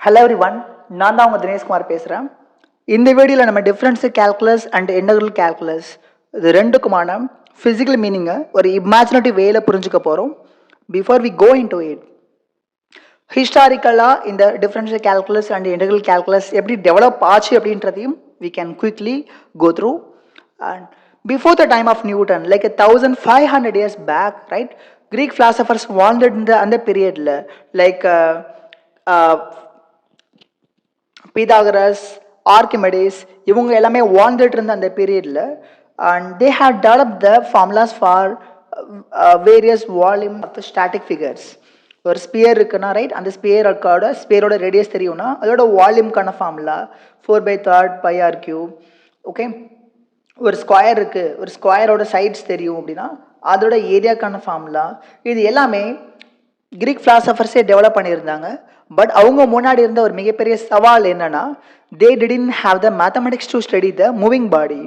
Hello everyone, நான் தான் உங்கள் தினேஷ்குமார் பேசுகிறேன். இந்த வீடியோவில் நம்ம differential calculus and integral calculus இது ரெண்டுக்குமான ஃபிசிக்கல் மீனிங்கை ஒரு இமேஜினேட்டிவ் வேல புரிஞ்சுக்க போகிறோம். Before we go into it, ஹிஸ்டாரிக்கலாக இந்த differential calculus and integral calculus எப்படி டெவலப் ஆச்சு அப்படின்றதையும் we can quickly go through. And before the time of Newton, like 1500 years back, right, Greek philosophers wanted in the period like Pythagoras, Archimedes, இவங்க எல்லாமே வாழ்ந்துட்டு இருந்த அந்த பீரியட்ல, and they had developed the formulas for various volume of the static figures. ஒரு sphere இருக்குன்னா right, அந்த ஸ்பியரோட radius தெரியும்னா அதோட வால்யூம்கான ஃபார்முலா 4/3 πr3. ஓகே, ஒரு ஸ்கொயர் இருக்கு, ஒரு ஸ்கொயரோட சைட்ஸ் தெரியும் அப்படின்னா அதோட ஏரியாக்கான ஃபார்முலா. இது எல்லாமே கிரீக் பிலாசபர்ஸே டெவலப் பண்ணியிருந்தாங்க. பட் அவங்க முன்னாடி இருந்த ஒரு மிகப்பெரிய சவால் என்னன்னா, தே didn't have the mathematics to study the moving body.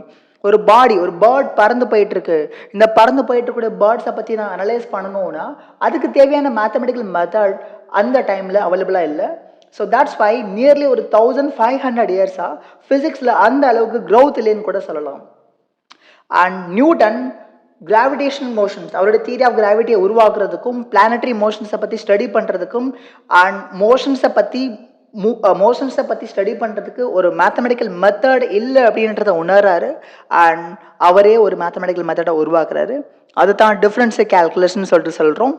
ஒரு பேர்ட் பறந்து போயிட்டு இருக்கு, இந்த பறந்து போயிட்டு இருக்கக்கூடிய பேர்ட்ஸை பற்றி நான் அனலைஸ் பண்ணணும்னா அதுக்கு தேவையான மேத்தமெட்டிக்கல் மெத்தட் அந்த டைமில் அவைலபிளாக இல்லை. ஸோ தட்ஸ் வை நியர்லி ஒரு 1500 இயர்ஸாக ஃபிசிக்ஸில் அந்த அளவுக்கு க்ரோத் இல்லைன்னு கூட சொல்லலாம். அண்ட் நியூட்டன் கிராவிடேஷனல் மோஷன்ஸ், அவரோட தியரி ஆஃப் கிராவிட்டியை உருவாக்குறதுக்கும் பிளானட்டரி மோஷன்ஸை பற்றி ஸ்டடி பண்ணுறதுக்கும் அண்ட் மோஷன்ஸை பற்றி ஸ்டடி பண்ணுறதுக்கு ஒரு மேத்தமெட்டிக்கல் மெத்தட் இல்லை அப்படின்றத உணர்றாரு. அண்ட் அவரே ஒரு மேத்தமெட்டிக்கல் மெத்தடை உருவாக்குறாரு. அதுதான் டிஃப்ரென்ஷியல் கேல்குலஸ்ன்னு சொல்லிட்டு சொல்கிறோம்.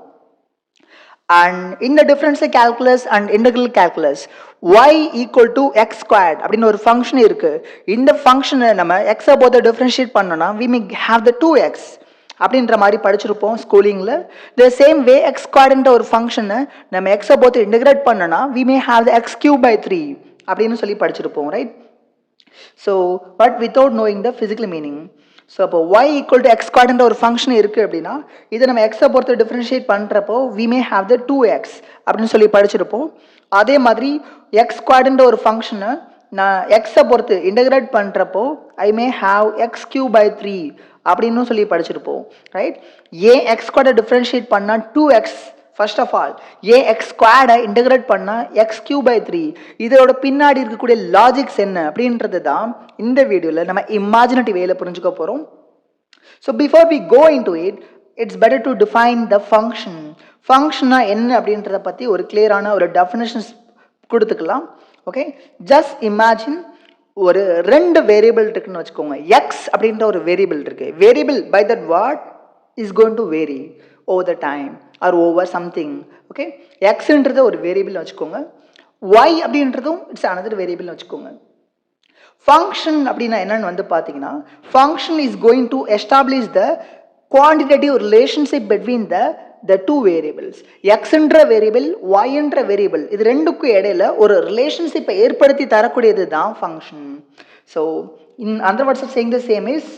அண்ட் இந்த differential calculus and integral calculus y = x² அப்படின்னு ஒரு ஃபங்க்ஷன் இருக்கு. இந்த ஃபங்க்ஷனை நம்ம எக்ஸை போத டிஃப்ரென்ஷியேட் பண்ணோம்னா we may have the 2x அப்படின்ற மாதிரி படிச்சிருப்போம் ஸ்கூலிங்கில். த சேம் வே x² ஒரு ஃபங்க்ஷனை நம்ம எக்ஸை போத்து இன்டெகிரேட் பண்ணோம்னா we may have the x³ 3 அப்படின்னு சொல்லி படிச்சிருப்போம், right? So but without knowing the physical meaning. So அப்போ y = x² ஒரு ஃபங்க்ஷன் இருக்குது அப்படின்னா இதை நம்ம எக்ஸை பொறுத்து டிஃப்ரென்ஷியேட் பண்ணுறப்போ we may have the 2x அப்படின்னு சொல்லி படிச்சிருப்போம். அதே மாதிரி x² ஒரு ஃபங்க்ஷனை நான் எக்ஸை பொறுத்து இன்டெகிரேட் பண்ணுறப்போ ஐ மே ஹாவ் x³ 3 அப்படின்னு சொல்லி படிச்சிருப்போம், ரைட்? ஏன் x² டிஃப்ரென்ஷியேட் பண்ணால் 2x, ஃபர்ஸ்ட் ஆஃப் ஆல் ஏன் x² இன்டெகிரேட் பண்ணால் x³ 3, இதோட பின்னாடி இருக்கக்கூடிய லாஜிக்ஸ் என்ன அப்படின்றது தான் இந்த வீடியோவில் நம்ம இமேஜினேட்டிவ் வேல புரிஞ்சுக்க போகிறோம். So before we go into it, it's better to define the function. ஃபங்க்ஷனா என்ன அப்படின்றத பற்றி ஒரு கிளியரான ஒரு டெஃபினேஷன்ஸ் கொடுத்துக்கலாம். ஓகே, ஜஸ்ட் இமேஜின் ஒரு 2 வேரியபிள் இருக்குன்னு வச்சுக்கோங்க. எக்ஸ் அப்படின்ற ஒரு வேரியபிள் இருக்கு. Variable by that word is going to vary over the time or over something. Okay, எக்ஸ்ன்றது ஒரு வேரியபிள் வச்சுக்கோங்க. ஒய் அப்படின்றதும் இட்ஸ் அனதர் வேரியபிள் வச்சுக்கோங்க. ஃபங்க்ஷன் அப்படின்னா என்னன்னு வந்து பார்த்தீங்கன்னா, function is going to establish the quantitative relationship between the two variables. x-ன்ற வேரியபிள், y-ன்ற வேரியபிள், இது ரெண்டுக்கும் இடையில ஒரு ரிலேஷன்ஷிப்பை ஏற்படுத்தி தரக்கூடியது தான் function. So in other words of saying the same is,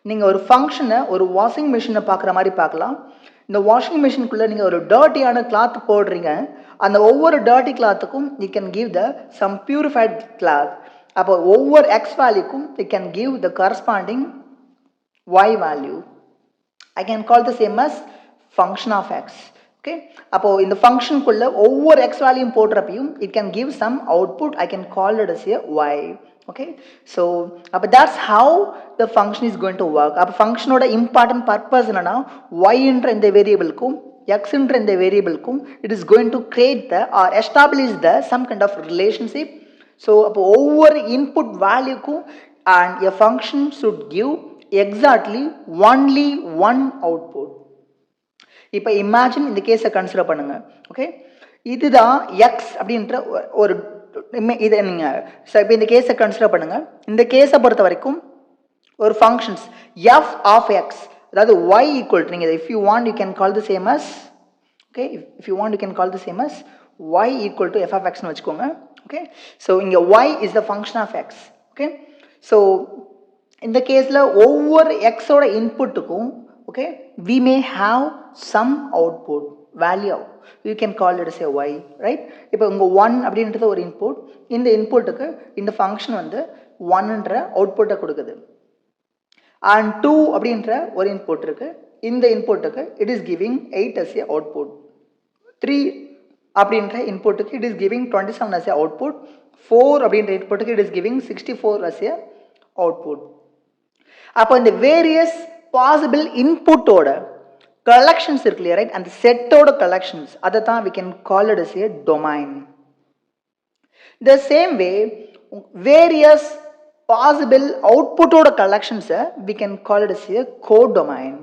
நீங்கள் ஒரு ஃபங்க்ஷனை ஒரு வாஷிங் மிஷினை பார்க்குற மாதிரி பார்க்கலாம். இந்த வாஷிங் மிஷினுக்குள்ளே நீங்கள் ஒரு டர்ட்டியான கிளாத் போடுறீங்க. அந்த ஒவ்வொரு டர்ட்டி கிளாத்துக்கும் you can give the some purified cloth. அப்போ ஒவ்வொரு எக்ஸ் வேல்யூக்கும் you can give the corresponding y value. I can call the same as function of x. Okay, அப்போ இந்த ஃபங்க்ஷனுக்குள்ள ஒவ்வொரு x வேல்யூம் போடுறப்பையும் it can give some output. I can call it as a y. Okay, so அப்போ that's how the function is going to work. அப்போ ஃபங்க்ஷனோட important purpose என்னன்னா, y-ன்ற இந்த வேரியபிளுக்கும் x-ன்ற இந்த வேரியபிளுக்கும் it is going to create the or establish the some kind of relationship. So அப்போ ஒவ்வொரு input வேல்யூக்கும் and a function should give exactly only one output. இப்போ imagine இந்த கேஸை consider பண்ணுங்க. ஓகே, இதுதான் எக்ஸ் அப்படின்ற ஒரு இதை நீங்கள் இப்போ இந்த கேஸை கன்சிடர் பண்ணுங்க. இந்த கேஸை பொறுத்த வரைக்கும் ஒரு ஃபங்க்ஷன்ஸ் எஃப் ஆஃப் எக்ஸ், அதாவது ஒய் ஈக்குவல் டு, நீங்கள் if you want you can call the same as, okay, if you want you can call the same as y equal to f of எக்ஸ்னு வச்சுக்கோங்க. Okay, so இங்கே y is the function of x. Okay, so இந்த கேஸில் ஒவ்வொரு எக்ஸோட இன்புட்டுக்கும் okay we may have some output value. You can call it as a y, right? இப்போ உங்கள் 1 அப்படின்றது ஒரு இன்புட். இந்த இன்புட்டுக்கு இந்த ஃபங்க்ஷன் வந்து 1ன்ற அவுட்புட்டை கொடுக்குது. அண்ட் 2 அப்படின்ற ஒரு இன்புட் இருக்கு. இந்த இன்புட்டுக்கு it is giving 8 as a output. 3 அப்படின்ற இன்புட்டுக்கு it is giving 27 as a output. 4 அப்படின்ற இன்புட்டுக்கு it is giving 64 as a output. அப்போ இந்த வேரியஸ் பாசிபிள் இன்புட்டோட கலெக்ஷன்ஸ் இருக்கு இல்லையா, ரைட், அந்த செட்டோட கலெக்ஷன்ஸ், அதை தான் we can call it as a domain. The same way various possible outputோட கலெக்ஷன்ஸை we can call it as a codomain.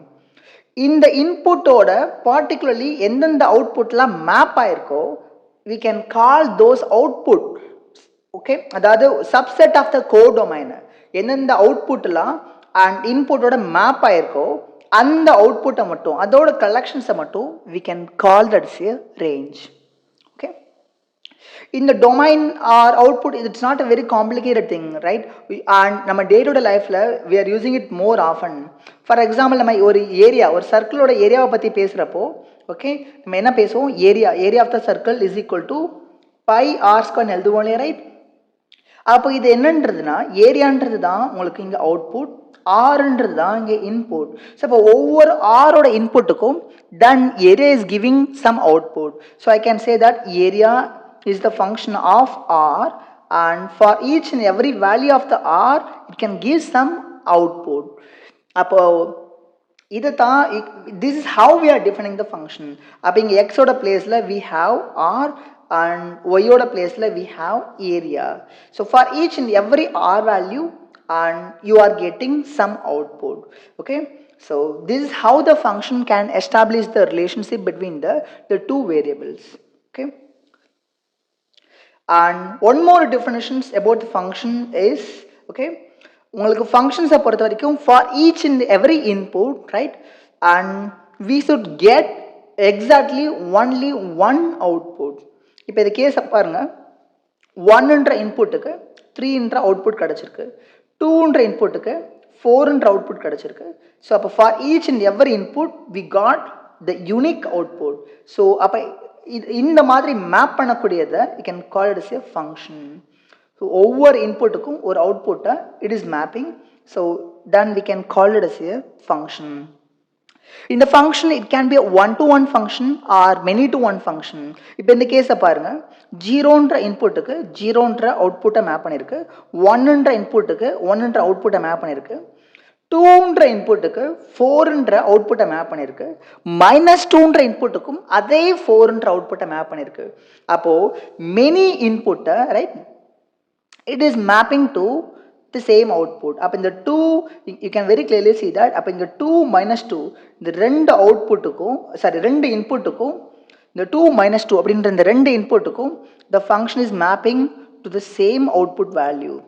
இந்த இன்புட்டோட particularly எந்தெந்த அவுட்புட்லாம் மேப் ஆயிருக்கோ we can call those output. Okay, அதாவது சப்செட் ஆஃப் த கோடொமைன், எந்தெந்த அவுட்புட்லாம் and இன்புட்டோட map ஆயிருக்கோ அந்த அவுட்புட்டை மட்டும், அதோட கலெக்ஷன்ஸை மட்டும் we can call that as a range. Okay, in the domain or output, it's not a very complicated thing, right? And நம்ம day to day லைஃப்ல we are using it more often. For example, நம்ம ஒரு area, ஒரு சர்க்கிளோட ஏரியாவை பற்றி பேசுகிறப்போ, okay, நம்ம என்ன பேசுவோம், area of the circle is equal to pi r square எழுதுவோம் இல்லையா, ரைட்? அப்போ இது என்னன்றதுன்னா, ஏரியான்றது தான் உங்களுக்கு இங்கே அவுட்புட், ஆர்ன்றது தான் இங்கே இன்புட். ஸோ இப்போ ஒவ்வொரு ஆரோட இன்புட்டுக்கும் then area is giving some output. So I can say that area is the function of R, and for each and every value of the R it can give some output. அப்போ இது தான், this is how we are defining the function. அப்போ இங்கே x ஓட பிளேஸில் we have R and y ஓட பிளேஸில் we have area. So for each and every R value and you are getting some output. Okay, so this is how the function can establish the relationship between the two variables. Okay, and one more definitions about the function is, okay, உங்களுக்கு functions பொறுத்த வரைக்கும் for each and every input, right, and we should get exactly only one output. இப்போ இந்த case பாருங்க, 1ன்ற இன்புட்டுக்கு 3ன்ற output கிடச்சிருக்கு, 2ன்ற இன்புட்டுக்கு 4ன்ற அவுட்புட் கிடச்சிருக்கு. ஸோ அப்போ for each and every input we got the unique output. So அப்போ இந்த மாதிரி மேப் பண்ணக்கூடியதை you can call it is a function. So ஒவ்வொரு இன்புட்டுக்கும் ஒரு அவுட்புட்டை it is mapping. So then we can call it is a function. இந்த function it can be one to one function or many to one function. இப்போ இந்த கேஸை பாருங்க, 0ன்ற இன்புட்டுக்கு 0ன்ற அவுட்புட்டை மேப் பண்ணியிருக்கு, 1ன்ற இன்புட்டுக்கு 1ன்ற அவுட்புட்டை மேப் பண்ணியிருக்கு, 2ன்ற இன்புட்டுக்கு 4ன்ற அவுட்புட்டை மேப் பண்ணியிருக்கு, -2ன்ற இன்புட்டுக்கும் அதே 4ன்ற அவுட்புட்டை மேப் பண்ணியிருக்கு. அப்போ மெனி இன்புட்டை, right, it is mapping to the same output. அப்போ இந்த 2 you can very clearly see that. அப்போ இங்கே 2 - 2 இந்த ரெண்டு அவுட்புட்டுக்கும், சாரி ரெண்டு இன்புட்டுக்கும், இந்த 2 - 2 அப்படின்ற இந்த ரெண்டு இன்புட்டுக்கும் the function is mapping to the same output value.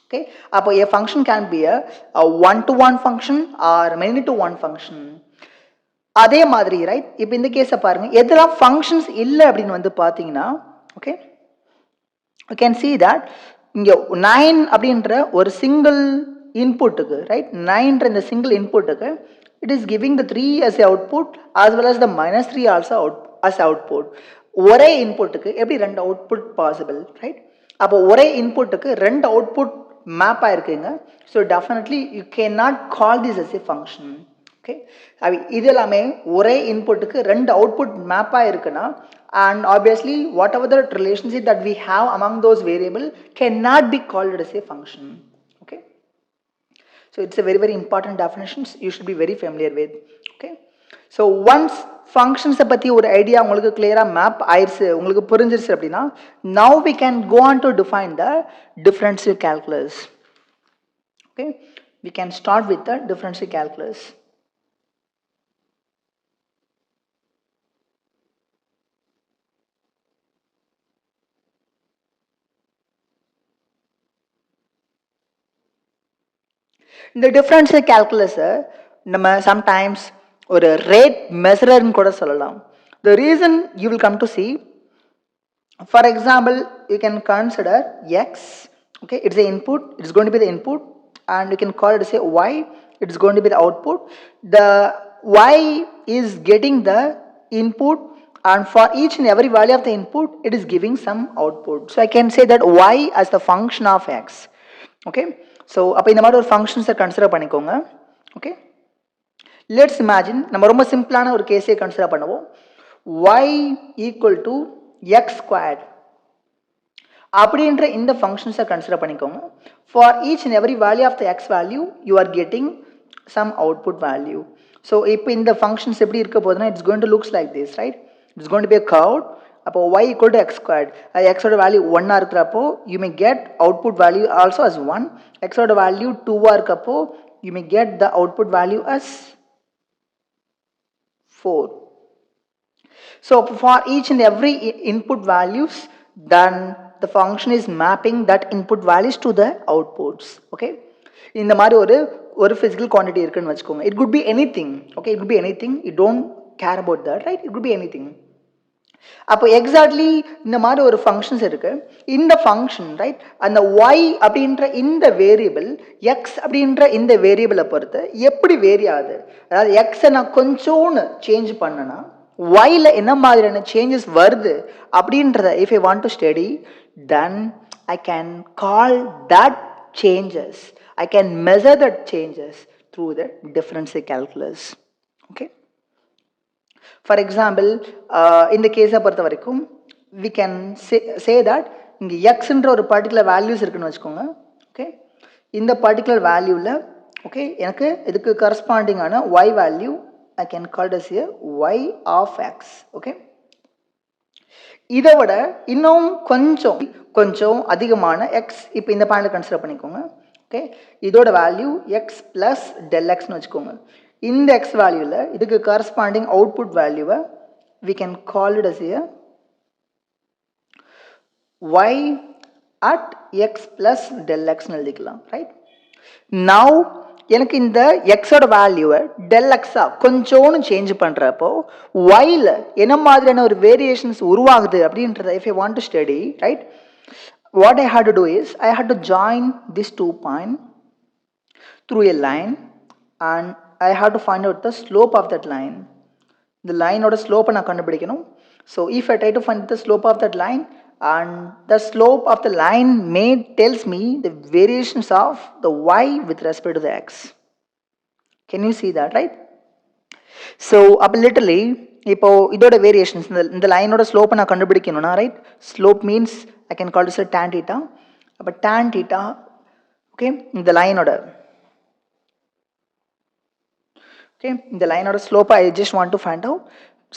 Okay, அப்போ a function can be a one to one function or many to one function. அதே மாதிரி, ரைட், இப்போ இந்த கேஸை பாருங்க, எதெல்லாம் ஃபங்க்ஷன்ஸ் இல்லை அப்படின்னு வந்து பார்த்தீங்கன்னா, okay, you can see that இங்கே 9 அப்படின்ற ஒரு சிங்கிள் இன்புட்டுக்கு, ரைட், 9ன்ற இந்த சிங்கிள் இன்புட்டுக்கு it is giving the 3 as a output as well as the -3 also as output. ஒரே இன்புட்டுக்கு எப்படி ரெண்டு அவுட்புட் பாசிபிள், ரைட்? அப்போ ஒரே இன்புட்டுக்கு ரெண்டு அவுட்புட் மேப் ஆயிருக்குங்க. So definitely you can not call this as a function. Okay, இது எல்லாமே ஒரே இன்புட்டுக்கு ரெண்டு அவுட்புட் மேப் ஆயிருக்குன்னா, and obviously whatever the relationship that we have among those variable cannot be called as a function. Okay, so it's a very very important definitions you should be very familiar with. Okay, so once functions பத்தி ஒரு idea உங்களுக்கு clear map ஆயிருச்சு, உங்களுக்கு புரிஞ்சிருச்சு அப்படின்னா, now we can go on to define the differential calculus. Okay, we can start with the differential calculus. இந்த differential கேல்குலஸை நம்ம சம்டைம்ஸ் ஒரு ரேட் மெஷரர்னு கூட சொல்லலாம். The reason you will come to see, for example you can consider x. Okay, it's a input, it's going to be the input, and you can call it say y, it's going to be the output. The y is getting the input, and for each and every value of the input it is giving some output. So I can say that y as the function of x. Okay, so அப்போ இந்த மாதிரி ஒரு ஃபங்க்ஷன்ஸை consider பண்ணிக்கோங்க. Okay, let's imagine நம்ம ரொம்ப சிம்பிளான ஒரு கேஸே கன்சிடர் பண்ணுவோம். y equal to x squared அப்படின்ற இந்த ஃபங்க்ஷன்ஸை கன்சிடர் பண்ணிக்கோங்க. For each and every value of the x value you are getting some output value. So இப்போ இந்த ஃபங்க்ஷன்ஸ் எப்படி இருக்க போகுதுன்னா it's going to looks like this, right? It's going to be a curve. அப்போ y equal to x squared, xோட value 1 இருக்கிறப்போ you may get output value also as 1. xோட value 2 இருக்கப்போ you may get the output value as 4. So for each and every input values, then the function is mapping that input values to the outputs. Okay, இந்த மாதிரி ஒரு physical quantity இருக்குன்னு வச்சுக்கோங்க. It could be anything. Okay, it could be anything. You don't care about that, right? It could be anything. அப்போ exactly இந்த மாதிரி ஒரு functions இருக்கு. இந்த ஃபங்க்ஷன், ரைட், அந்த y அப்படின்ற இந்த வேரியபிள் எக்ஸ் அப்படின்ற இந்த வேரியபிளை பொறுத்து எப்படி வேரி ஆகுது, அதாவது எக்ஸை நான் கொஞ்சோன்னு சேஞ்ச் பண்ணனா yல என்ன மாதிரியான சேஞ்சஸ் வருது அப்படின்றத if I want to study, then I can call that changes, I can measure that changes through the differential calculus. Okay, for example, இந்த கேஸை பொறுத்த வரைக்கும் we can say that இங்கே எக்ஸ்ன்ற ஒரு பர்டிகுலர் வேல்யூஸ் இருக்குன்னு வச்சுக்கோங்க. ஓகே, இந்த பர்டிகுலர் வேல்யூவில் ஓகே எனக்கு இதுக்கு கரஸ்பாண்டிங்கான y value I can call it as a y of x. Okay, இதை விட இன்னும் கொஞ்சம் அதிகமான x இப்போ இந்த பாயிண்ட்ல கன்சிடர் பண்ணிக்கோங்க. ஓகே, இதோட வேல்யூ x plus del xன்னு வச்சுக்கோங்க. இந்த x வேல்யூவில் இதுக்கு கரஸ்பாண்டிங் அவுட்புட் வேல்யூவை we can call it as a y at x plus del xன்னு எழுதிக்கலாம், ரைட்? now எனக்கு இந்த எக்ஸோட வேல்யூவை டெல் எக்ஸா கொஞ்சோன்னு சேஞ்ச் பண்ணுறப்போ ஒய்ல என்ன மாதிரியான ஒரு வேரியேஷன்ஸ் உருவாகுது அப்படின்றத if I want to study, right, what I had to do is I had to join this 2 point through a line and I had to find out the slope of that line. The line ஓட slope நான் கண்டுபிடிக்கணும். So if I try to find the slope of that line, and the slope of the line tells me the variations of the y with respect to the x. Can you see that, right? So அப்போ literally இப்போ இதோட variations இந்த லைனோட ஸ்லோப்பை நான் கண்டுபிடிக்கணும்னா, right, slope means I can call this a tan theta. அப்போ tan theta, okay, இந்த லைனோட ஸ்லோப்பை I just want to find out.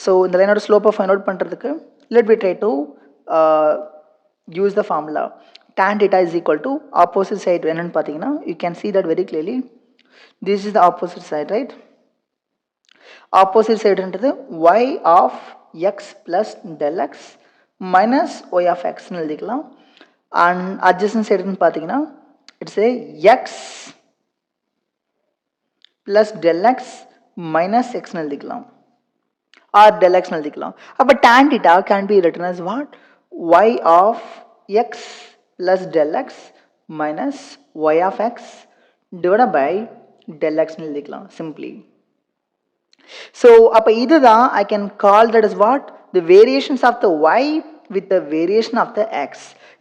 So இந்த லைனோட ஸ்லோப்பை ஃபைண்ட் அவுட் பண்ணுறதுக்கு let me try to use the formula. Tan theta is equal to opposite side என்னன்னு பார்த்தீங்கன்னா you can see that very clearly. This is the opposite side, right? Opposite side என்றது y of x plus del x minus y of x ன்னு எழுதிக்கலாம். and adjacent side ன்னு பார்த்தீங்கன்னா it's a x plus del x minus x ன்னு எழுதிக்கலாம் or del x ன்னு எழுதிக்கலாம். அப்போ tan theta can be written as what? y of x plus del x minus y of x divided by del x ன்னு எழுதிக்கலாம் simply. So அப்போ இதுதான் I can call that as what? The variations of the y with the variation of the x.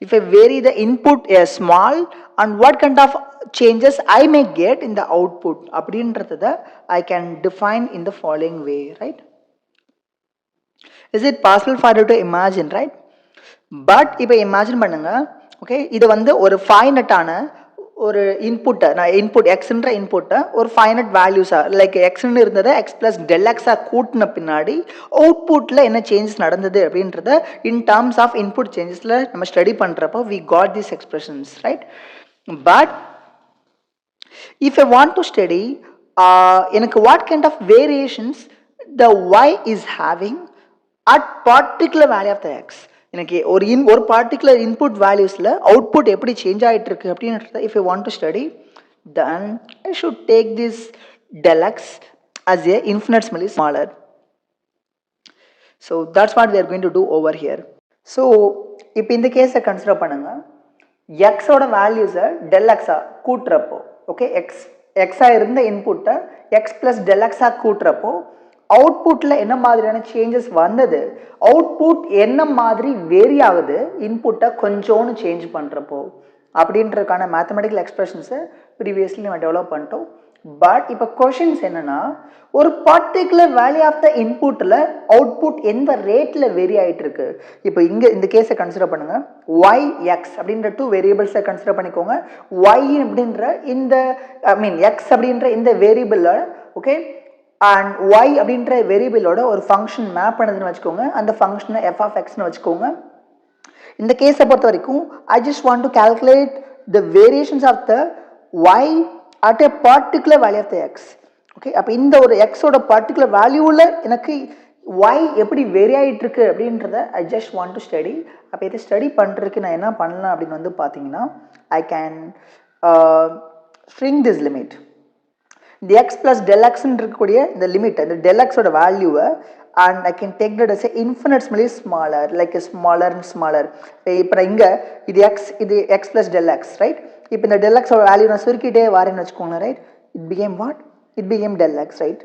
If I vary the input a small, and what kind of changes I may get in the output அப்படின்றத I can define in the following way, right? Is it possible for you to imagine, right? But இப்போ imagine பண்ணுங்க, okay, இது வந்து ஒரு ஃபைனட்டான ஒரு இன்புட்டை, நான் input எக்ஸ்ன்ற இன்புட்டை ஒரு ஃபைனட் வேல்யூஸாக லைக் எக்ஸ்ன்னு இருந்ததை எக்ஸ் ப்ளஸ் டெல் எக்ஸாக கூட்டின பின்னாடி அவுட்புட்டில் என்ன சேஞ்சஸ் நடந்தது அப்படின்றத இன் டர்ம்ஸ் ஆஃப் இன்புட் சேஞ்சஸில் நம்ம ஸ்டடி பண்ணுறப்போ we got these expressions, right? But if I want to study எனக்கு what kind of variations the y is having at particular value of the x, எனக்கு ஒரு particular input வேல்யூஸில் output எப்படி change ஆகிட்டு இருக்கு அப்படின்றத if I want to study, then I should take this del x as a infinitesimally smaller. So that's what we are going to do over here. So இப்போ இந்த கேஸை consider பண்ணுங்க, எக்ஸோட வேல்யூஸை டெல் எக்ஸாக கூட்டுறப்போ, ஓகே, எக்ஸாக இருந்த இன்புட்டை எக்ஸ் ப்ளஸ் டெல் எக்ஸாக கூட்டுறப்போ அவுட்புட்டில் என்ன மாதிரியான சேஞ்சஸ் வந்தது, அவுட்புட் என்ன மாதிரி வேரி ஆகுது இன்புட்டை கொஞ்சோன்னு சேஞ்ச் பண்ணுறப்போ அப்படின்றதுக்கான மேத்தமெட்டிக்கல் எக்ஸ்பிரஷன்ஸை ப்ரீவியஸ்லி நம்ம டெவலப் பண்ணிட்டோம். பட் இப்போ கொஷின்ஸ் என்னன்னா ஒரு பர்டிகுலர் வேல்யூ ஆஃப் த இன்புட்டில் அவுட்புட் எந்த ரேட்டில் வேரி ஆகிட்டு இருக்கு. இப்போ இங்கே இந்த கேஸை கன்சிடர் பண்ணுங்க. ஒய் எக்ஸ் அப்படின்ற டூ வேரியபிள்ஸை கன்சிடர் பண்ணிக்கோங்க. ஒய் அப்படின்ற இந்த எக்ஸ் அப்படின்ற இந்த வேரியபிளில் ஓகே அண்ட் ஒய் அப்படின்ற வேரியபிளோட ஒரு ஃபங்க்ஷன் மேப் பண்ணதுன்னு வச்சுக்கோங்க. அந்த ஃபங்க்ஷனை எஃப் ஆஃப் எக்ஸ்னு வச்சுக்கோங்க. இந்த கேஸை பொறுத்த வரைக்கும் I just want to calculate the variations of the y at a particular value of the x. Okay, அப்போ இந்த ஒரு எக்ஸோட பர்டிகுலர் வேல்யூவில் எனக்கு ஒய் எப்படி வேரி ஆகிட்டு இருக்கு அப்படின்றத ஐ ஜஸ்ட் வாண்ட் டு ஸ்டடி. அப்போ இதை ஸ்டடி பண்ணுறதுக்கு நான் என்ன பண்ணலாம் அப்படின்னு வந்து பார்த்தீங்கன்னா I can string this limit. இந்த எக்ஸ் பிளஸ் டெல் எக்ஸ்ன்னு இருக்கக்கூடிய இந்த லிமிட் இந்த டெல் எக்ஸோட வேல்யூவை and I can take that as a infinitely smaller, like a smaller and smaller. இப்போ இங்கே இது x, இது x plus del x, right? இப்போ இந்த del x வேல்யூ நான் சுருக்கிட்டே வரேன்னு வச்சுக்கோங்க, right? It became what? It became del x, right?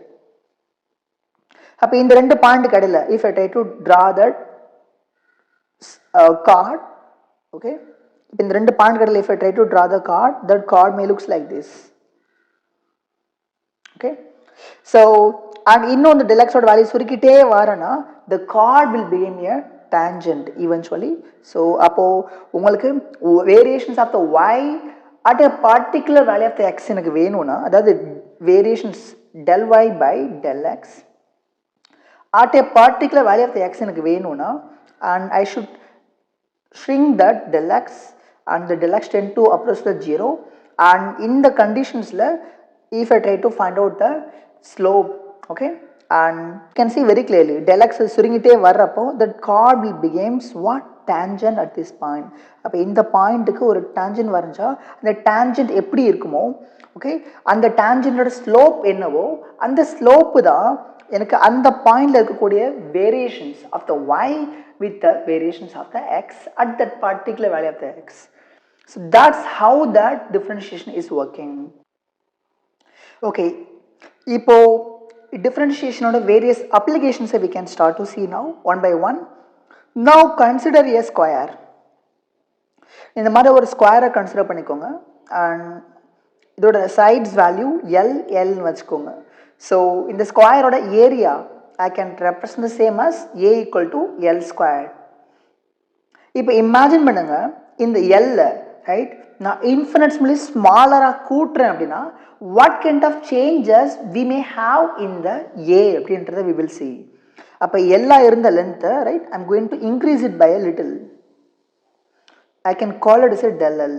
அப்போ இந்த ரெண்டு பாயிண்ட் கடையில் if I try to draw that card, okay? இப்போ இந்த ரெண்டு பாயிண்ட் கடையில் if I try to draw the card, that card may looks like this, okay? So and இன்னும் the del x ஓட வேல்யூ சுருக்கிட்டே வரேன்னா the chord will become a tangent eventually. So அப்போ உங்களுக்கு variations of the y at a particular value of the x எனக்கு வேணும்னா அதாவது variations del y by del x at a particular value of the x எனக்கு வேணும்னா and I should shrink that del x and the del x tend to approach the 0 and in the conditionsல if I try to find out the slope, okay, and you can see very clearly del x சுருங்கிட்டே வர்றப்போ that chord will becomes what? Tangent at this point. அப்போ இந்த பாயிண்ட்டுக்கு ஒரு tangent வரைஞ்சா அந்த tangent எப்படி இருக்குமோ okay அந்த tangentோட ஸ்லோப் என்னவோ அந்த ஸ்லோப்பு தான் எனக்கு அந்த பாயிண்ட்ல இருக்கக்கூடிய variations of the y with the variations of the x at that particular value of the x. So that's how that differentiation is working. Okay, இப்போ differentiation on various applications we can start to see now one by one. Now consider a square. இந்த மாதிரி ஒரு ஸ்கொயரை consider பண்ணிக்கோங்க and இதோட sides value L எல்னு வச்சுக்கோங்க. So இந்த ஸ்கொயரோட area I can represent the same as a equal to l square. இப்போ இமேஜின் பண்ணுங்க இந்த எல்ல ரைட் நான் இன்ஃபினிட்ஸ்லி ஸ்மாலராக கூட்டுறேன் அப்படின்னா what kind of changes we may have in the a அப்படின்றத we will see. அப்போ எல்லா இருந்த லென்த்தை right I am going to increase it by a little. I can call it is a del l.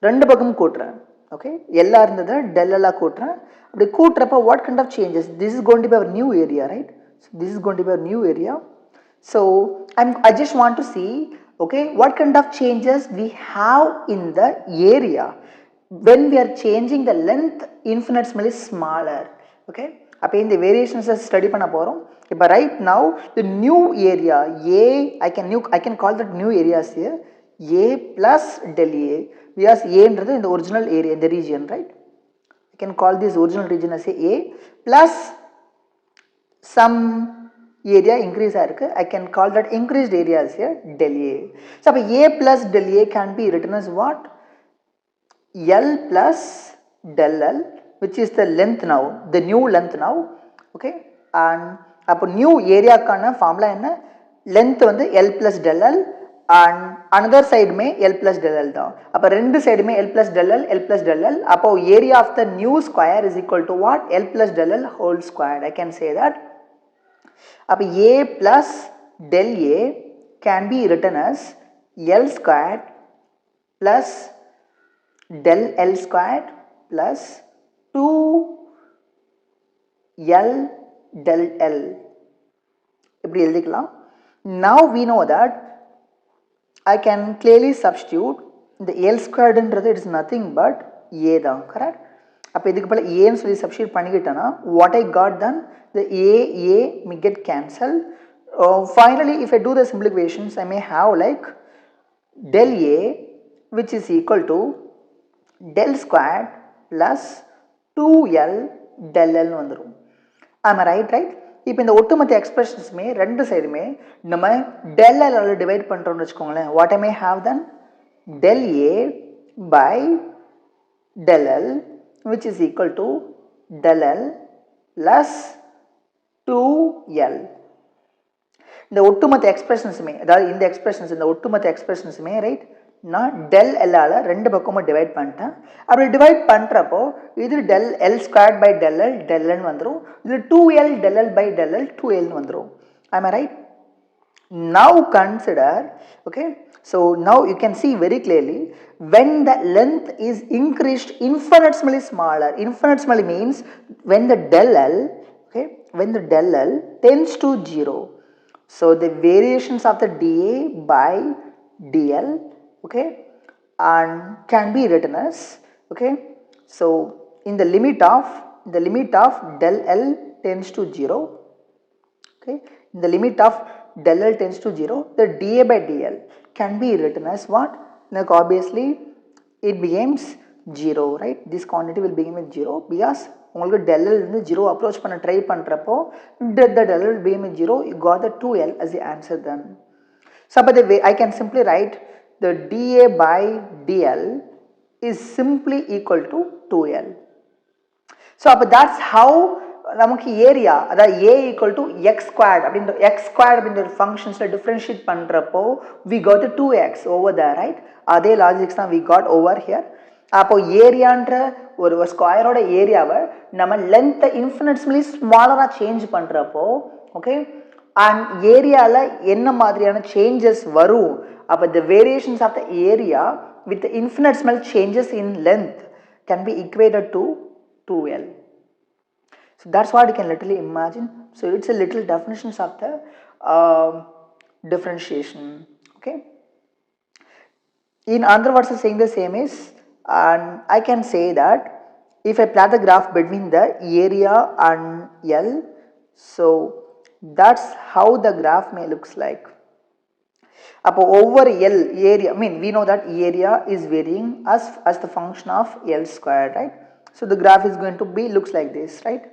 ரெண்டு பக்கமும் கூட்டுறேன் okay எல்லா இருந்ததை del l கூட்டுறேன். அப்படி கூட்டுறப்ப what kind of changes? This is going to be our new area, right? So this is going to be our new area. So I just want to see okay what kind of changes we have in the area when we are changing the length infinitely smaller. Okay, அப்போ இந்த வேரியேஷன்ஸை study பண்ண போகிறோம். இப்போ right now the new area a I can call that new areas here a plus del a because ஏன்றது இந்த original area இந்த region right. I can call this original region as a plus some area increase ஆயிருக்கு. I can call that increased area as a del a. So அப்போ a plus del a can be written as what? L plus del l which is the length now, the new length now, okay, and அப்போ new ஏரியாக்கான formula என்ன? Length வந்து L plus del l and another side में L plus del l தான். அப்போ ரெண்டு side में L plus del l L plus del l அப்போ area of the new square is equal to what? L plus del l whole squared. I can say that. அப்போ a plus del a can be written as L squared plus del L squared plus 2L del L. இப்படி எழுதிக்கலாம். Now we know that I can clearly substitute the L squared என்றது it is nothing but a தான் correct. அப்போ இதுக்கு பல ஏன்னு சொல்லி substitute பண்ணிக்கிட்டேன்னா what I got then the a may get cancelled. Finally if I do the simplifications I may have like del a which is equal to del squared plus 2L del L வந்துடும். am I right? இப்போ இந்த ஒட்டுமொத்த எக்ஸ்பிரஷன்ஸுமே ரெண்டு சைடுமே நம்ம del L divide பண்ணுறோம்னு வச்சுக்கோங்களேன். What I may have then del A by del L which is equal to del L plus 2L. இந்த ஒட்டுமொத்த எக்ஸ்பிரஷன்ஸுமே, அதாவது இந்த எக்ஸ்பிரஷன்ஸ், இந்த ஒட்டுமொத்த எக்ஸ்பிரஷன்ஸுமே ரைட், நான் டெல் எல்லால் ரெண்டு பக்கமும் டிவைட் பண்ணிட்டேன். அப்படி டிவைட் பண்ணுறப்போ இது del l squared by del l del எல்னு வந்துடும். இது 2L del l by del l 2Lனு வந்துடும். I'm I right? Now consider, okay, so now you can see very clearly when the length is increased infinitesimally smaller. Infinitesimally means when the del L, okay, when the del L tends to 0. So the variations of the dA by dl, okay, and can be written as, okay, so in the limit of del L tends to 0, okay, in the limit of del L tends to 0, the dA by dl can be written as what? Like obviously it becomes 0, right? This quantity will begin with 0 because உங்களுக்கு del L இருந்து 0 approach பண்ண try பண்ணுறப்போ the del L will begin with 0, you got the 2L as the answer then. So by the way, I can simply write the dA by dl is simply equal to 2L. So that's how நமக்கு area, அதாவது a equal to x squared அப்படின்ற ஃபங்க்ஷன்ஸில் differentiate பண்ணுறப்போ we got the 2x over there, right? அதே logics தான் we got over here. அப்போ ஏரியான்ற ஒரு ஸ்கொயரோட ஏரியாவை நம்ம லென்த்தை இன்ஃபினிட்ஸ்லி ஸ்மாலராக சேஞ்ச் பண்ணுறப்போ, ஓகே, அண்ட் ஏரியாவில் என்ன மாதிரியான சேஞ்சஸ் வரும், அப்போ the variations of the area with the infinitesimal changes in length can be equated to 2L. So that's what you can literally imagine. So it's a little definitions of the differentiation, okay. In other words, saying the same is, and I can say that if I plot the graph between the area and L, so that's how the graph may looks like. Over L area, I mean we know that area is varying as the function of L squared, right? So the graph is going to be looks like this, right?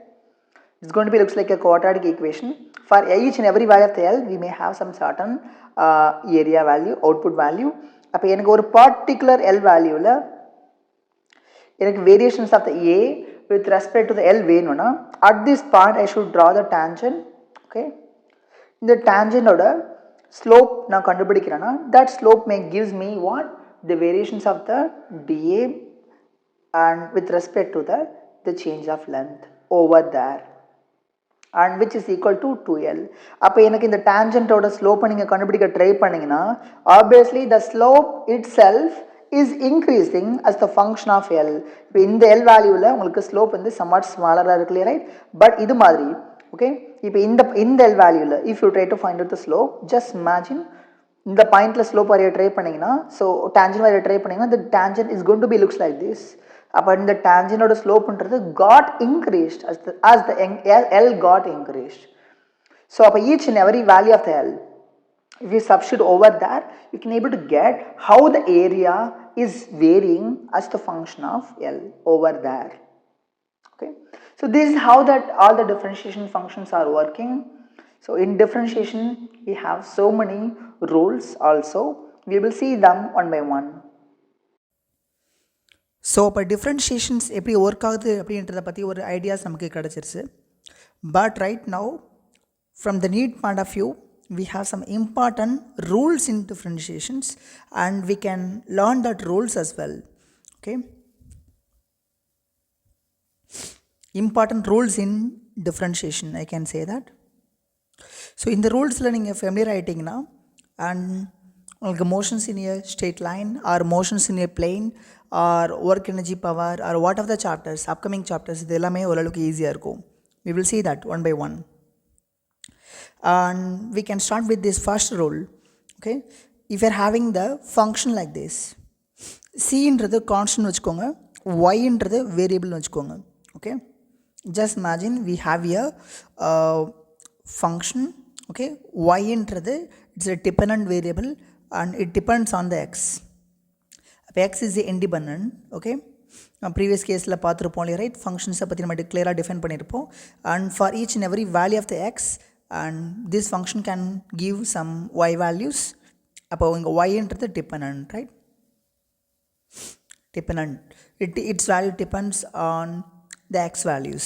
It's going to be looks like a quadratic equation. For each and every value of the L, we may have some certain area value, output value. அப்போ எனக்கு ஒரு particular L வேல்யூவில் எனக்கு variations of the A with respect to the L வேணும்னா at this point I should draw the tangent, okay. இந்த tangentோட slope நான் கண்டுபிடிக்கிறேன்னா that slope may gives me what? The variations of the dA and with respect to the change of length over there, and which is equal to 2L. அப்போ எனக்கு இந்த tangentோட ஸ்லோப்பை நீங்கள் கண்டுபிடிக்க try பண்ணிங்கன்னா obviously the slope itself is increasing as the function of L. இப்போ இந்த L வேல்யூவில் உங்களுக்கு ஸ்லோப் வந்து somewhat ஸ்மாலராக இருக்கு இல்லையா, ரைட்? பட் இது மாதிரி, ஓகே, இப்போ இந்த L வேல்யூவில் if you try to find out the slope, just imagine இந்த பாயிண்டில் ஸ்லோப் வரைய ட்ரை பண்ணிங்கன்னா, ஸோ tangent வரைய ட்ரை பண்ணிங்கன்னா the tangent is going to be looks like this. அப்போ இந்த tangentோட ஸ்லோப்ன்றது got increased as the L got increased. So அப்போ each and every value of the L, if you substitute over there, you can able to get how the area is varying as the function of L over there, okay. So this is how that all the differentiation functions are working. So in differentiation we have so many rules also, we will see them one by one. So இப்போ டிஃப்ரென்ஷியேஷன்ஸ் எப்படி work ஆகுது அப்படின்றத பற்றி ஒரு ideas நமக்கு கிடச்சிருச்சு. But right now from the NEET point of view we have some important rules in differentiations and we can learn that rules as well, okay. Important rules in differentiation, I can say that. So இந்த ரூல்ஸில் நீங்கள் familiar ஆகிட்டிங்கன்னா and உங்களுக்கு motions in a straight line or motions in a plane or work energy power or what of the chapters, upcoming chapters, இது எல்லாமே ஓரளவுக்கு ஈஸியாக இருக்கும். We will see that one by one. And we can start with this first rule, okay. If you're having the function like this, C-ன்றது constant வச்சுக்கோங்க, Y-ன்றது வேரியபிள்னு வச்சுக்கோங்க, okay. Just imagine we have a function, okay. Y-ன்றது it's a dependent variable and it depends on the x. X is independent, okay. Previous கேஸில் பார்த்துருப்போம் இல்லையா, right? ஃபங்க்ஷன்ஸை பற்றி நம்ம கிளியராக டிஃபைன் பண்ணியிருப்போம். And for each and every value of the x and this function can give some y values. அப்போ இங்கே ஒய்ன்றது dependent, right? dependent. Its value depends on the x values.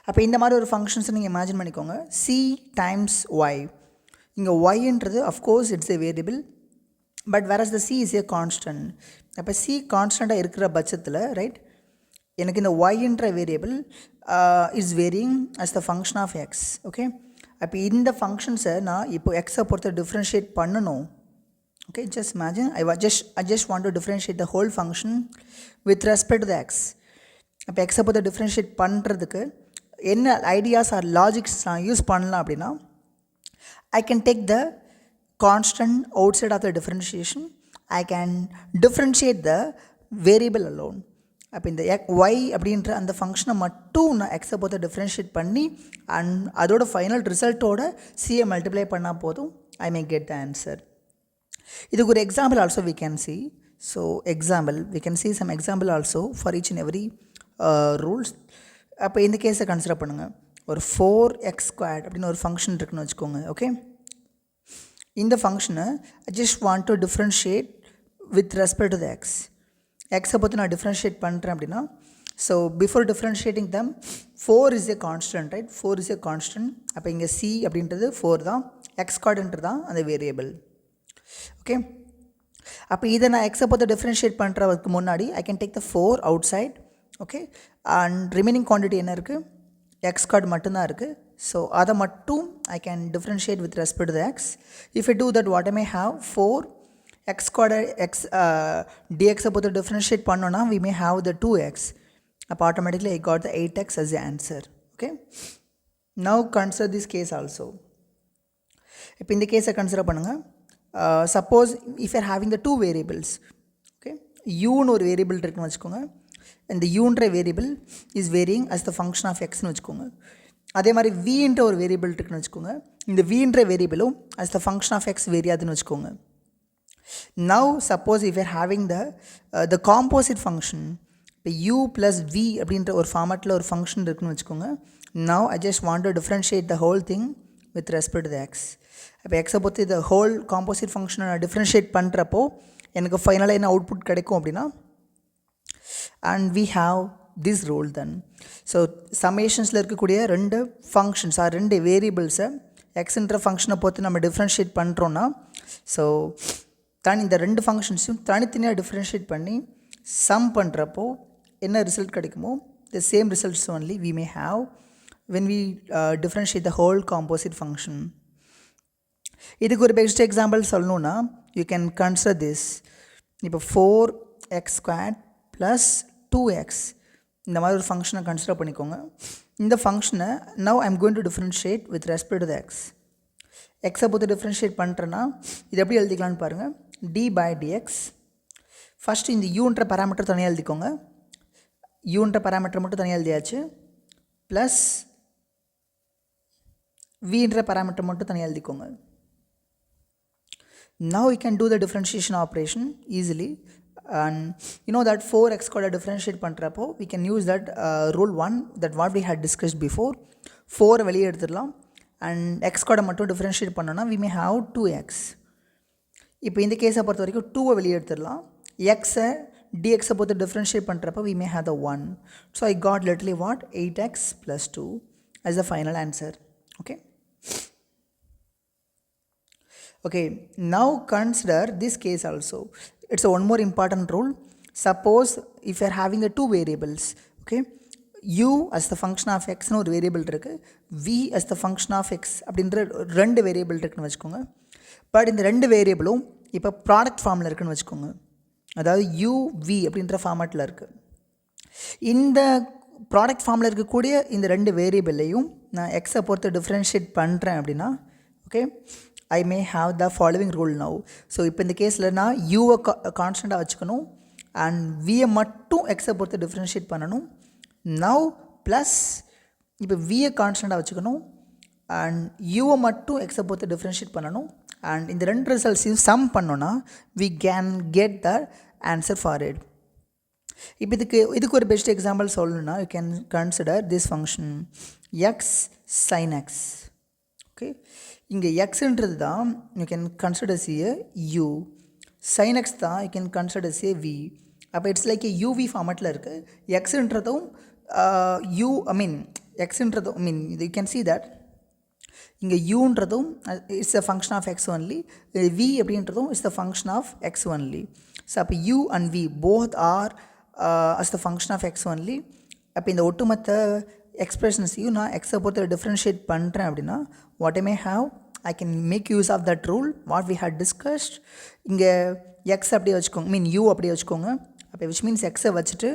அப்போ இந்த மாதிரி ஒரு ஃபங்க்ஷன்ஸை நீங்கள் இமேஜின் பண்ணிக்கோங்க. c times y. இங்கே ஒய்ன்றது of course it's a variable, but whereas the c is a constant. அப்போ c கான்ஸ்டண்ட்டாக இருக்கிற பட்சத்தில் ரைட், எனக்கு இந்த ஒய்ன்ற variable is varying as the function of x. Okay, அப்போ இந்த ஃபங்க்ஷன்ஸை நான் இப்போ எக்ஸை பொறுத்த டிஃப்ரென்ஷியேட் பண்ணணும். Okay, just imagine I just want to differentiate the whole function with respect to the x. அப்போ எக்ஸை பொறுத்த டிஃப்ரென்ஷியேட் பண்ணுறதுக்கு என்ன ஐடியாஸ் ஆர் லாஜிக்ஸ் நான் யூஸ் பண்ணலாம் அப்படின்னா, I can take the constant outside of the differentiation. I can differentiate the variable alone. அப்போ இந்த y அப்படின்ற அந்த ஃபங்க்ஷனை மட்டும் நான் எக்ஸை பொறுத்த டிஃப்ரென்ஷியேட் பண்ணி அண்ட் அதோட ஃபைனல் ரிசல்ட்டோட சியை மல்டிப்ளை பண்ணால் போதும், I may get the answer. இதுக்கு ஒரு example also we can see. So example, we can see some example also for each and every rules. அப்போ இந்த கேஸை கன்சிடர் பண்ணுங்கள். ஒரு 4x² அப்படின்னு ஒரு ஃபங்க்ஷன் இருக்குன்னு வச்சுக்கோங்க. ஓகே, இந்த ஃபங்க்ஷனை I just want to differentiate with respect to the x. எக்ஸை பொறுத்து நான் டிஃப்ரென்ஷியேட் பண்ணுறேன் அப்படின்னா, so before differentiating them 4 is a constant, right? 4 is a constant. அப்போ இங்கே c அப்படின்றது 4 தான், x² தான் அந்த வேரியபிள். ஓகே, அப்போ இதை நான் எக்ஸை பொறுத்து டிஃப்ரென்ஷியேட் பண்ணுறதுக்கு முன்னாடி I can take the 4 outside. Okay, and remaining quantity என்ன இருக்குது? x² மட்டும்தான் இருக்குது. ஸோ அதை மட்டும் I can differentiate with respect to the x. If I do that, what I may have 4 x² x dxஐ பொறுத்து டிஃப்ரென்ஷியேட் பண்ணோன்னா we may have the 2x. அப்போ automatically I got the 8x as the answer. Okay, now consider this case also. இப்போ இந்த கேஸை consider பண்ணுங்கள். Suppose if you are having the 2 variables. Okay, யூன்னு ஒரு variable இருக்குன்னு வச்சுக்கோங்க. இந்த யூன்ற variable is varying as the function of எக்ஸ்னு வச்சுக்கோங்க. அதே மாதிரி வின்ற ஒரு வேரியபிள் இருக்குன்னு வச்சுக்கோங்க. இந்த வின்ற வேரியபிளும் as the function of x வேரியாதுன்னு வச்சுக்கோங்க. Now suppose if you are having the composite function, இப்போ u ப்ளஸ் v அப்படின்ற ஒரு ஃபார்மேட்டில் ஒரு ஃபங்க்ஷன் இருக்குன்னு வச்சுக்கோங்க. Now I just want to differentiate the whole thing with respect to the x. இப்போ எக்ஸை பொறுத்து இந்த ஹோல் காம்போசிட் ஃபங்க்ஷனை நான் டிஃப்ரென்ஷியேட் பண்ணுறப்போ எனக்கு ஃபைனலாக என்ன அவுட்புட் கிடைக்கும் அப்படின்னா, and we have this rule then. So சமேஷன்ஸில் இருக்கக்கூடிய 2 ஃபங்க்ஷன்ஸ் ஆர் 2 வேரியபிள்ஸை எக்ஸ்ன்ற ஃபங்க்ஷனை பொறுத்து நம்ம டிஃப்ரென்ஷியேட் பண்ணுறோன்னா, ஸோ இந்த 2 ஃபங்க்ஷன்ஸையும் தனித்தனியாக டிஃப்ரென்ஷியேட் பண்ணி சம் பண்ணுறப்போ என்ன ரிசல்ட் கிடைக்குமோ the same results only we may have when we differentiate the whole composite function. இதுக்கு ஒரு பெஸ்ட் எக்ஸாம்பிள் சொல்லணுன்னா யூ கேன் கன்சிடர் திஸ். இப்போ 4x² ப்ளஸ் 2x இந்த மாதிரி ஒரு ஃபங்க்ஷனை கன்சிடர் பண்ணிக்கோங்க. இந்த ஃபங்க்ஷனை now I am going to differentiate with respect to the X. எக்ஸை பொறுத்து டிஃப்ரென்ஷியேட் பண்ணுறேன்னா இது எப்படி எழுதிக்கலான்னு பாருங்கள். d/dx. ஃபஸ்ட்டு இந்த யூன்ற பேராமீட்டர் தனியாக எழுதிக்கோங்க. யூன்ற பேராமீட்டர் மட்டும் தனியாக எழுதியாச்சு. ப்ளஸ் வின்ற பேராமீட்டர் மட்டும் தனியாக எழுதிக்கோங்க. Now we can do the differentiation operation easily, and you know that 4x கூட differentiate பண்ணுறப்போ we can use that rule 1 that what we had discussed before. 4 வெளியே எடுத்துடலாம் and x கூட மட்டும் differentiate பண்ணோன்னா we may have 2x. இப்போ இந்த கேஸை பொறுத்த வரைக்கும் 2 வெளியே எடுத்துடலாம். xஐ dxஐ பொறுத்து differentiate பண்ணுறப்போ we may have the 1. So I got literally what 8x plus 2 as the final answer. Okay, now consider this case also. It's a one more important rule. Suppose if you are having the 2 variables, okay, u as the function of x னு ஒரு variable இருக்குது, v as the function of x அப்படின்ற 2 variable இருக்குன்னு வச்சுக்கோங்க. But இந்த 2 வேரியபிளும் இப்போ product ஃபார்மில் இருக்குன்னு வச்சுக்கோங்க. அதாவது u v அப்படின்ற ஃபார்மேட்டில் இருக்குது. இந்த ப்ராடக்ட் ஃபார்மில் இருக்கக்கூடிய இந்த 2 வேரியபிளையும் நான் எக்ஸை பொறுத்து டிஃப்ரென்ஷியேட் பண்ணுறேன் அப்படின்னா, okay, I may have the following rule now. So இப்போ இந்த கேஸில் நான் யூவை கான்ஸ்டண்ட்டாக வச்சுக்கணும் அண்ட் வியை மட்டும் எக்ஸை பொறுத்து டிஃப்ரென்ஷியேட் பண்ணணும். நவ் ப்ளஸ் இப்போ வியை கான்ஸ்டண்ட்டாக வச்சுக்கணும் அண்ட் யூவை மட்டும் எக்ஸை பொறுத்து டிஃப்ரென்ஷியேட் பண்ணணும். அண்ட் இந்த 2 ரிசல்ட்ஸையும் சம் பண்ணோன்னா we can get the answer for it. இப்போ இதுக்கு ஒரு பெஸ்ட் எக்ஸாம்பிள் சொல்லணும்னா you can consider this function x sin x. Okay, இங்கே எக்ஸுன்றது தான் you can consider c a u, sine x தான் you can consider c a v. அப்போ it's like u v ஃபார்மேட்டில் இருக்குது. எக்ஸுன்றதும் எக்ஸுன்றதும் யூ கேன் see that இங்கே யூன்றதும் it's a function of x only, v அப்படின்றதும் it's the function of x only. So அப்போ u and v both are as the function of x only. அப்போ இந்த ஒட்டுமொத்த எக்ஸ்பிரஷன்ஸையும் நான் எக்ஸை பொறுத்து டிஃப்ரென்ஷியேட் பண்ணுறேன் அப்படின்னா what I may have, I can make use of that rule what we had discussed. இங்கே எக்ஸ் அப்படியே வச்சுக்கோங்க, யூ அப்படியே வச்சுக்கோங்க. அப்போ விச் மீன்ஸ் எக்ஸை வச்சுட்டு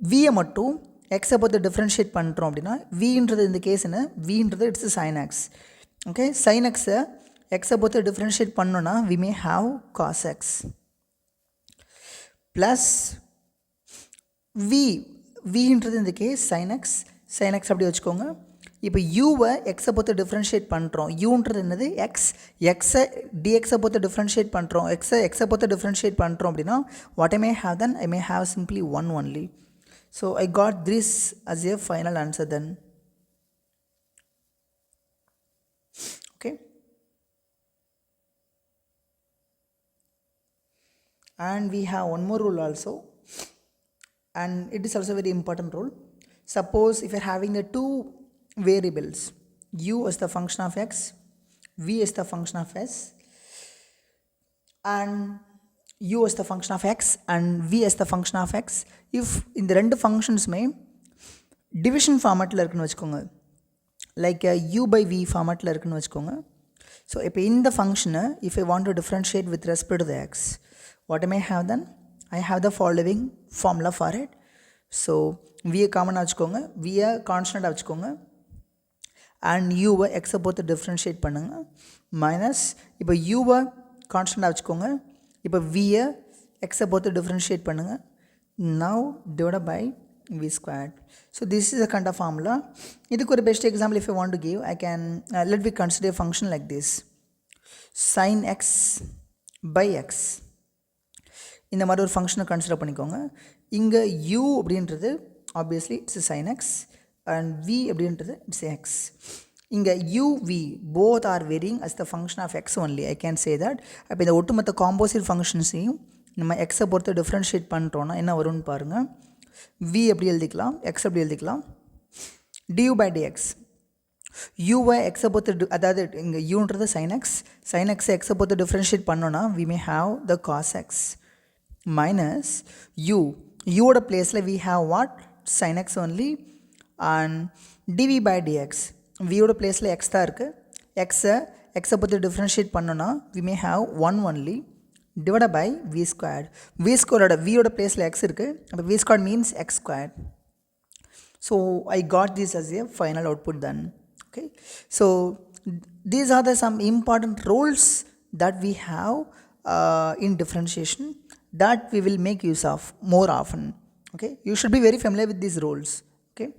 வியை மட்டும் எக்ஸை பொறுத்து டிஃப்ரென்ஷியேட் பண்ணுறோம் அப்படின்னா வின்றது இந்த கேஸ் என்ன, வின்றது it's sine x. Okay, sine எக்ஸை எக்ஸை பொறுத்து டிஃப்ரென்ஷியேட் பண்ணோன்னா we may have cos x plus வின்றது இந்த கேஸ் சைன் எக்ஸ் அப்படி வச்சுக்கோங்க. இப்போ யூவை எக்ஸை பொறுத்து டிஃப்ரென்ஷியேட் பண்ணுறோம், யூன்றது என்னது எக்ஸை டிஎக்ஸை பொறுத்து டிஃப்ரென்ஷியேட் பண்ணுறோம், எக்ஸை பொறுத்து டிஃப்ரென்ஷியேட் பண்ணுறோம் அப்படின்னா what I may have then, I may have simply one only. So I got this as a final answer then. Okay, and we have one more rule also, and it is also a very important rule. Suppose if you're having the two variables, u as the function of x, v as the function of s, and u as the function of x and v as the function of x, if இந்த ரெண்டு ஃபங்க்ஷன்ஸுமே division ஃபார்மேட்டில் இருக்குன்னு வச்சுக்கோங்க, like u by v ஃபார்மேட்டில் இருக்குன்னு வச்சுக்கோங்க. So இப்போ இந்த ஃபங்க்ஷனை if I want to differentiate with respect to the x, what I may have then, I have the following formula for it. So வியை காமனாக வச்சுக்கோங்க, வியை கான்ஸ்டண்ட்டாக வச்சுக்கோங்க, அண்ட் யூவை எக்ஸை பொறுத்து டிஃப்ரென்ஷியேட் பண்ணுங்கள், மைனஸ் இப்போ யூவை கான்ஸ்டண்ட்டாக வச்சுக்கோங்க, இப்போ வியை எக்ஸை பொறுத்து டிஃப்ரென்ஷியேட் பண்ணுங்கள், now divide by v squared. So this is a kind of formula. இதுக்கு ஒரு best example if I want to give, I can let me consider a function like this, sin x by x. இந்த மாதிரி ஒரு ஃபங்க்ஷனை consider பண்ணிக்கோங்க. இங்கே u அப்படின்றது obviously it's sin x and v அப்படின்றது இட்ஸ் x. இங்கே u v both are varying as the function of x only, I can say that. அப்போ இந்த ஒட்டுமொத்த காம்போசிட் ஃபங்க்ஷன்ஸையும் நம்ம எக்ஸை பொறுத்து டிஃப்ரென்ஷியேட் பண்ணுறோன்னா என்ன வரும்னு பாருங்கள். v எப்படி எழுதிக்கலாம், x எப்படி எழுதிக்கலாம், du by dx. யூவை எக்ஸை பொறுத்து அதாவது இங்கே யூன்றது sin x, sin x எக்ஸை பொறுத்து டிஃப்ரென்ஷியேட் பண்ணோன்னா we may have the cos x minus யூவோட பிளேஸில் we have what, sin x only, and dv by dx. வியோட பிளேஸில் x தான் இருக்குது, எக்ஸை பொறுத்து டிஃப்ரென்ஷியேட் பண்ணோன்னா we may have 1 only divided by v squared. v squared வியோட பிளேஸில் x இருக்குது, அப்போ v squared means x squared. So I got this as a final output then. Okay, so these are the some important rules that we have in differentiation that we will make use of more often. Okay, you should be very familiar with these rules. Okay.